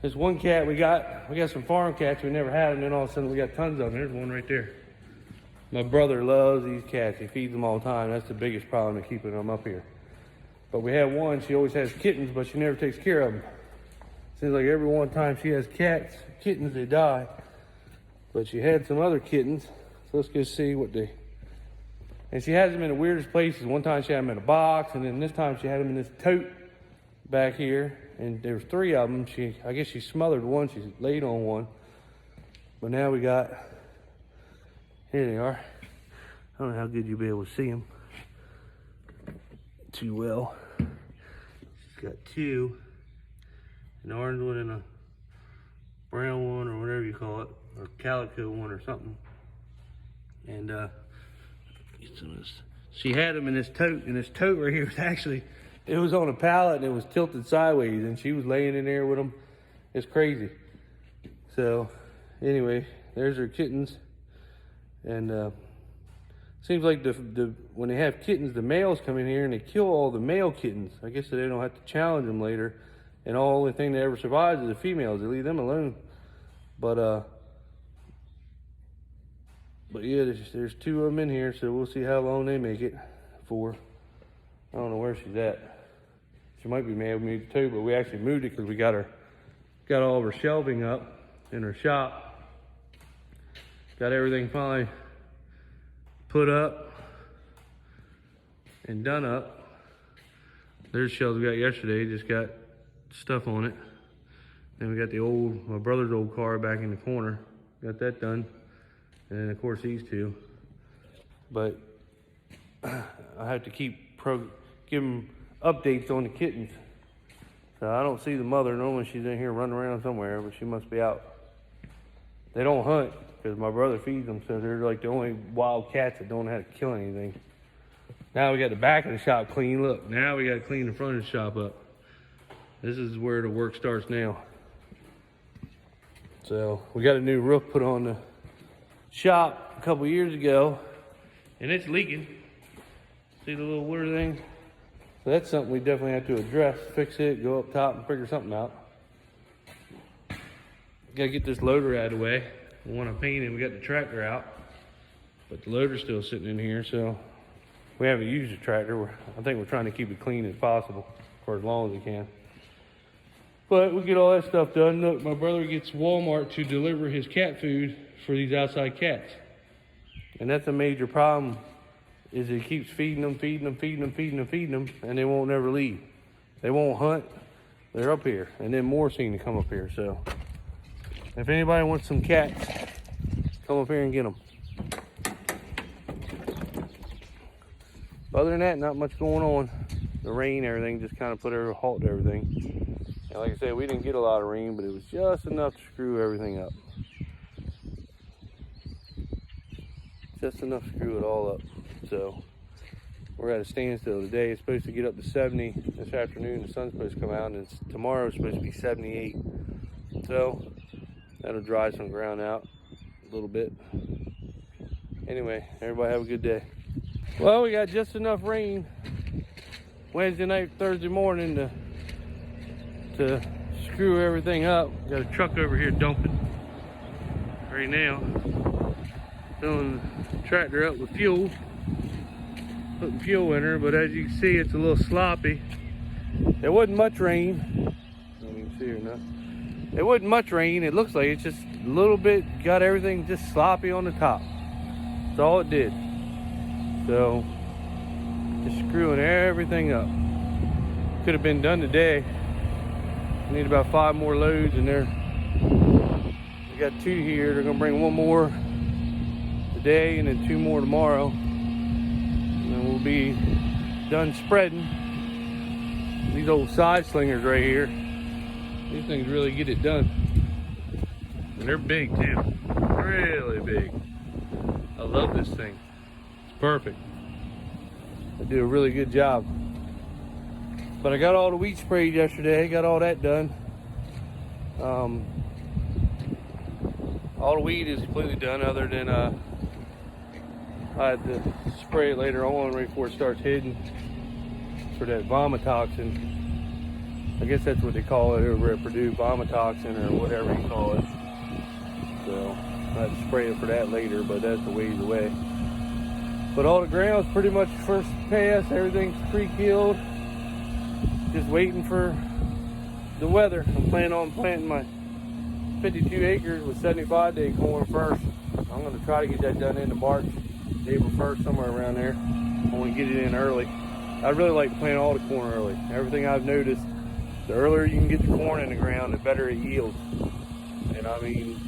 This one cat we got some farm cats. We never had them, and then all of a sudden we got tons of them. There's one right there. My brother loves these cats. He feeds them all the time. That's the biggest problem in keeping them up here. But we have one. She always has kittens, but she never takes care of them. Seems like every one time she has kittens, they die. But she had some other kittens. So let's go see what they... And she has them in the weirdest places. One time she had them in a box, and then this time she had them in this tote back here. And there was 3 of them. I guess she smothered one. She laid on one. But now we got... Here they are. I don't know how good you'll be able to see them too well. She's got 2. An orange one and a brown one, or whatever you call it, or calico one or something. And she had them in this tote, and this tote right here was actually, it was on a pallet and it was tilted sideways, and she was laying in there with them. It's crazy. So anyway, there's her kittens. And seems like when they have kittens, the males come in here and they kill all the male kittens. I guess so they don't have to challenge them later. And the only thing that ever survives is the females. They leave them alone. But yeah, there's 2 of them in here, so we'll see how long they make it for. I don't know where she's at. She might be mad with me too, but we actually moved it because we got all of her shelving up in her shop. Got everything finally put up and done up. There's shelves we got yesterday, just got stuff on it. Then we got my brother's old car back in the corner. Got that done. And then of course these 2. But I have to keep giving updates on the kittens. So I don't see the mother. Normally she's in here running around somewhere, but she must be out. They don't hunt because my brother feeds them, so they're like the only wild cats that don't know how to kill anything. Now we got the back of the shop clean. Look, now we got to clean the front of the shop up. This is where the work starts now. So we got a new roof put on the shop a couple years ago, and it's leaking. See the little water thing? So that's something we definitely have to address, fix it, go up top and figure something out. Gotta get this loader out of the way. We want to paint it. We got the tractor out, but the loader's still sitting in here, so we haven't used the tractor. I think we're trying to keep it clean as possible for as long as we can. But we get all that stuff done. Look, my brother gets Walmart to deliver his cat food for these outside cats. And that's a major problem, is he keeps feeding them, and they won't never leave. They won't hunt. They're up here, and then more seem to come up here. So if anybody wants some cats, come up here and get them. Other than that, not much going on. The rain, everything just kind of put a halt to everything. And like I said, we didn't get a lot of rain, but it was just enough to screw everything up. Just enough to screw it all up. So we're at a standstill today. It's supposed to get up to 70 this afternoon. The sun's supposed to come out, and tomorrow it's supposed to be 78. So that'll dry some ground out a little bit. Anyway, everybody have a good day. Well, we got just enough rain Wednesday night, Thursday morning to screw everything up. Got a truck over here dumping right now. Filling the tractor up with fuel. Putting fuel in her, but as you can see, it's a little sloppy. There wasn't much rain. I don't even see her now. There wasn't much rain. It looks like it's just a little bit, got everything just sloppy on the top. That's all it did. So, just screwing everything up. Could have been done today. We need about 5 more loads, and we got 2 here. They're gonna bring 1 more today and then 2 more tomorrow. And then we'll be done spreading. These old side slingers right here, these things really get it done. And they're big too, really big. I love this thing. It's perfect. They do a really good job. But I got all the weed sprayed yesterday, got all that done. All the weed is completely done, other than I had to spray it later on right before it starts hitting for that vomitoxin. I guess that's what they call it over at Purdue, vomitoxin or whatever you call it. So I have to spray it for that later, but that's a ways away. But all the ground's pretty much first pass. Everything's pre-killed. Just waiting for the weather. I'm planning on planting my 52 acres with 75-day corn first. I'm going to try to get that done into March, April 1st, somewhere around there. I want to get it in early. I really like to plant all the corn early. Everything I've noticed, the earlier you can get the corn in the ground, the better it yields. And I mean,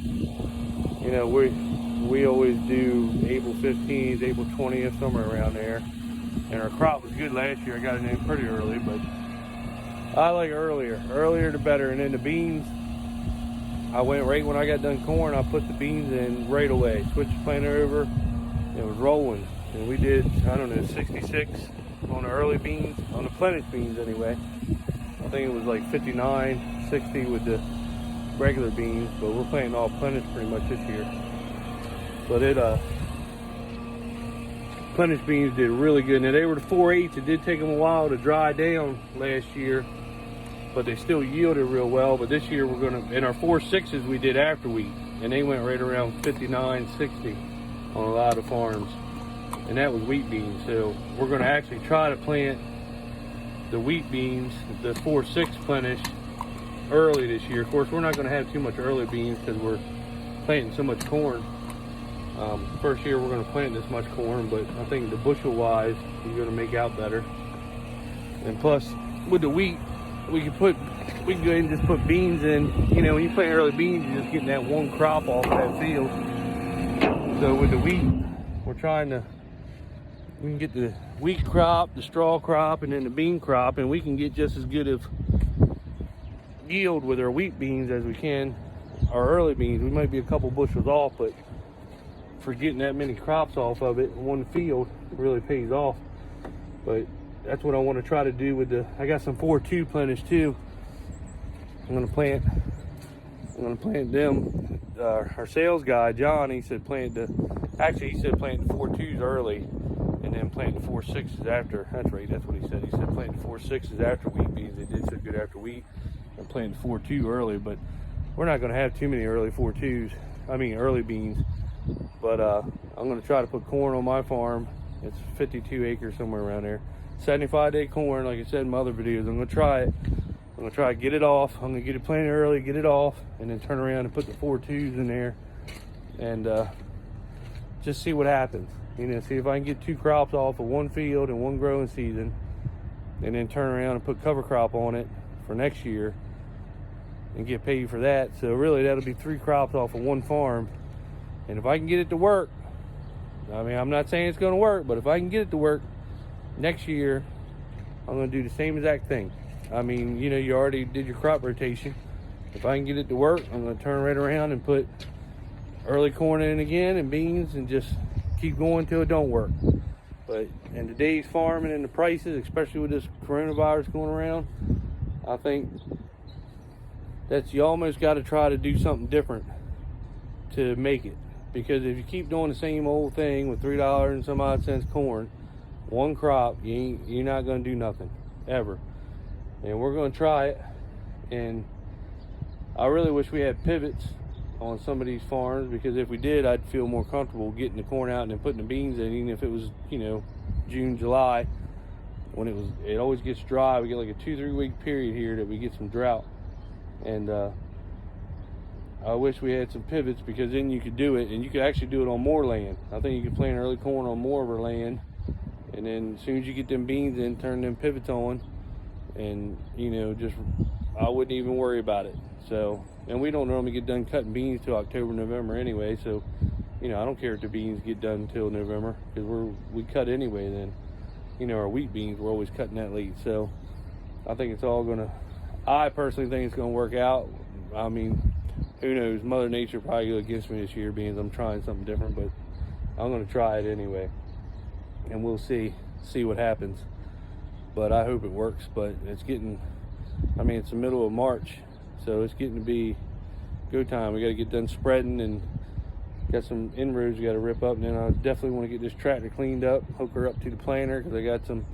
you know, we always do April 15th, April 20th, somewhere around there. And our crop was good last year. I got it in pretty early, but I like earlier. Earlier the better. And then the beans, I went right when I got done corn, I put the beans in right away. Switched the planter over, it was rolling. And we did, I don't know, 66 on the early beans, on the Plenish beans anyway. I think it was like 59, 60 with the regular beans, but we're planting all Plenish pretty much this year. But Plenish beans did really good. Now they were the 4/8. It did take them a while to dry down last year, but they still yielded real well. But this year we're gonna, in our 4/6s we did after wheat, and they went right around 59, 60 on a lot of farms. And that was wheat beans. So we're gonna actually try to plant the wheat beans, the 4/6 Plenish, early this year. Of course, we're not gonna have too much early beans because we're planting so much corn. First year we're gonna plant this much corn, but I think the bushel wise, you're gonna make out better. And plus, with the wheat, we can go ahead and just put beans in. You know, when you plant early beans, you're just getting that one crop off of that field. So with the wheat, we're trying to, we can get the wheat crop, the straw crop, and then the bean crop, and we can get just as good of yield with our wheat beans as we can our early beans. We might be a couple bushels off, but for getting that many crops off of it in one field really pays off. But that's what I want to try to do with the, I got some 4/2 Plenish too. I'm gonna plant them. Our sales guy John, he said plant the 4/2s early and then plant the 4/6s after. That's right, that's what he said. He said plant the 4/6s after wheat beans. They did so good after wheat, and plant the 4/2 early. But we're not gonna have too many early 4/2s. I mean early beans. But I'm gonna try to put corn on my farm. It's 52 acres, somewhere around there. 75-day corn, like I said in my other videos. I'm gonna try it. I'm gonna try to get it off. I'm gonna get it planted early, get it off, and then turn around and put the 4/2s in there, and just see what happens. You know, see if I can get 2 crops off of one field in one growing season, and then turn around and put cover crop on it for next year, and get paid for that. So really, that'll be 3 crops off of one farm. And if I can get it to work, I mean, I'm not saying it's gonna work, but if I can get it to work next year, I'm gonna do the same exact thing. I mean, you know, you already did your crop rotation. If I can get it to work, I'm gonna turn right around and put early corn in again and beans and just keep going till it don't work. But in today's farming and the prices, especially with this coronavirus going around, I think that you almost gotta try to do something different to make it. Because if you keep doing the same old thing with $3 and some odd cents corn, one crop, you're not gonna do nothing, ever. And we're gonna try it. And I really wish we had pivots on some of these farms, because if we did, I'd feel more comfortable getting the corn out and then putting the beans in, even if it was, you know, June, July, when it always gets dry. We get like a 2-3 week period here that we get some drought. And I wish we had some pivots, because then you could do it, and you could actually do it on more land. I think you could plant early corn on more of our land, and then as soon as you get them beans in, turn them pivots on, and you know, just I wouldn't even worry about it. So, and we don't normally get done cutting beans till October, November anyway. So, you know, I don't care if the beans get done until November, because we cut anyway. Then, you know, our wheat beans we're always cutting that late. So, I think it's all gonna. I personally think it's gonna work out. I mean, who knows? Mother Nature probably go against me this year, being I'm trying something different, but I'm gonna try it anyway, and we'll see what happens. But I hope it works. But it's getting, I mean, it's the middle of March, so it's getting to be go time. We got to get done spreading, and got some inroads we got to rip up. And then I definitely want to get this tractor cleaned up, hook her up to the planter, because I got some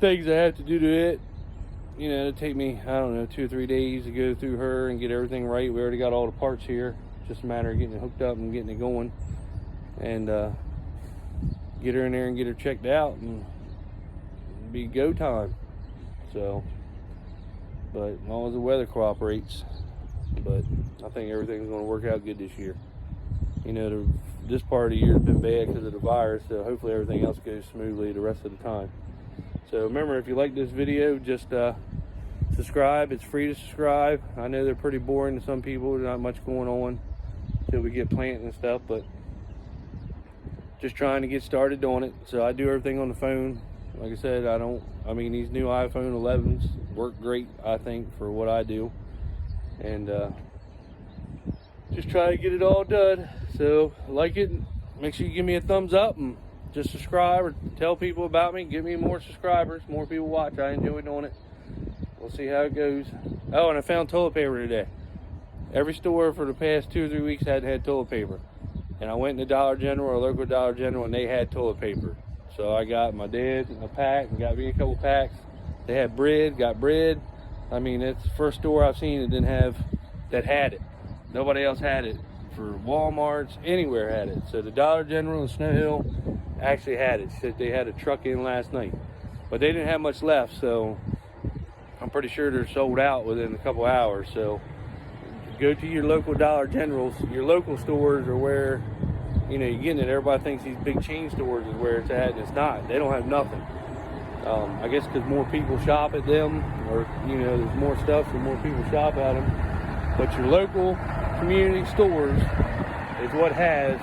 things I have to do to it. you know, it'll take me, I don't know, 2 or 3 days to go through her and get everything right. We already got all the parts here. Just a matter of getting it hooked up and getting it going. And get her in there and get her checked out, and it'll be go time. So, but as long as the weather cooperates. But I think everything's going to work out good this year. You know, this part of the year has been bad because of the virus, so hopefully everything else goes smoothly the rest of the time. So remember, if you like this video, just subscribe. It's free to subscribe. I know they're pretty boring to some people. There's not much going on till we get planting and stuff, but just trying to get started doing it. So I do everything on the phone. Like I said, I mean, these new iPhone 11s work great, I think, for what I do. And just try to get it all done. So like it, make sure you give me a thumbs up and just subscribe or tell people about me. Give me more subscribers, more people watch. I enjoy doing it. We'll see how it goes. Oh, and I found toilet paper today. Every store for the past 2 or 3 weeks hadn't had toilet paper. And I went to Dollar General, or local Dollar General, and they had toilet paper. So I got my dad a pack and got me a couple packs. They had bread, got bread. I mean, it's the first store I've seen that had it. Nobody else had it. For Walmart's, anywhere had it. So the Dollar General in Snow Hill actually had it. Said they had a truck in last night. But they didn't have much left, so I'm pretty sure they're sold out within a couple hours. So go to your local Dollar Generals. Your local stores are where, you know, you're getting it. Everybody thinks these big chain stores is where it's at, and it's not. They don't have nothing. I guess because more people shop at them, or, you know, there's more stuff, so more people shop at them. But your local community stores is what has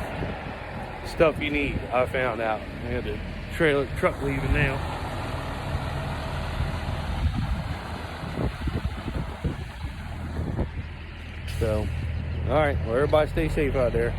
stuff you need, I found out. I had the trailer truck leaving now. So, all right, well, everybody stay safe out there.